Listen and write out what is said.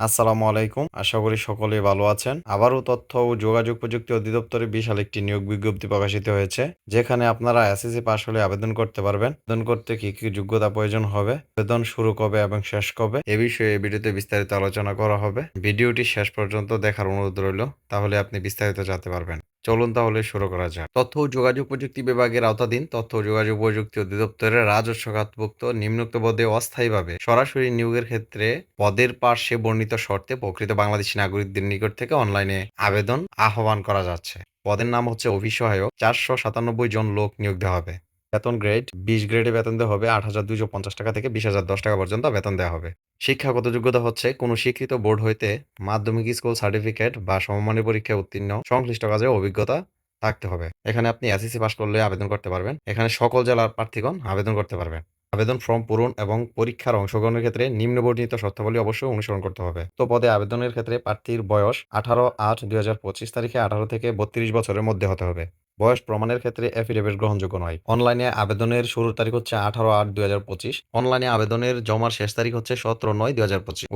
আসসালামু আলাইকুম। আশা করি সকলেই ভালো আছেন। আবারও তথ্য ও যোগাযোগ প্রযুক্তি অধিদপ্তরে বিশাল একটি নিয়োগ বিজ্ঞপ্তি প্রকাশিত হয়েছে। যেখানে আপনারা এসএসসি পাস হলে আবেদন করতে পারবেন। আবেদন করতে কি যোগ্যতা প্রয়োজন হবে, আবেদন শুরু কবে এবং শেষ কবে, এ বিষয়ে এই ভিডিওতে বিস্তারিত আলোচনা করা হবে। ভিডিওটি শেষ পর্যন্ত দেখার অনুরোধ রইল, তাহলে আপনি বিস্তারিত জানতে পারবেন। চলুন তাহলে শুরু করা যাক। তথ্য ও যোগাযোগ প্রযুক্তি বিভাগের আওতাধীন তথ্য ও যোগাযোগ প্রযুক্তি অধিদপ্তরের রাজস্ব খাতভুক্ত নিম্নোক্ত পদে অস্থায়ীভাবে সরাসরি নিয়োগের ক্ষেত্রে পদের পার্শ্বে বর্ণিত শর্তে প্রকৃত বাংলাদেশী নাগরিকদের নিকট থেকে অনলাইনে আবেদন আহ্বান করা যাচ্ছে। পদের নাম হচ্ছে অফিস সহায়ক। 497 জন লোক নিয়োগ দেওয়া হবে। বেতন গ্রেড 20 গ্রেডে বেতন দেওয়া হবে 8,250 টাকা থেকে 20,010 টাকা পর্যন্ত বেতন দেওয়া হবে। শিক্ষাগত যোগ্যতা হচ্ছে কোনো স্বীকৃত বোর্ড হইতে মাধ্যমিক স্কুল সার্টিফিকেট বা সমমানের পরীক্ষায় উত্তীর্ণ, সংশ্লিষ্ট কাজে অভিজ্ঞতা থাকতে হবে। এখানে আপনি এসএসসি পাস করলে আবেদন করতে পারবেন। এখানে সকল জেলার প্রার্থীগণ আবেদন করতে পারবেন। আবেদন ফর্ম পূরণ এবং পরীক্ষার অংশগ্রহণের ক্ষেত্রে নিম্নবর্ণিত শর্তাবলী অবশ্যই অনুসরণ করতে হবে। তো পদে আবেদনের ক্ষেত্রে প্রার্থীর বয়স 18/8/2025 তারিখে 18 থেকে 32 বছরের মধ্যে হতে হবে। বয়স প্রমাণের ক্ষেত্রে এফিডেভিট গ্রহণযোগ্য নয়। অনলাইনে আবেদনের শুরুর তারিখ হচ্ছে 18/8/2025। অনলাইনে আবেদনের জমার শেষ তারিখ হচ্ছে 17/9/2025।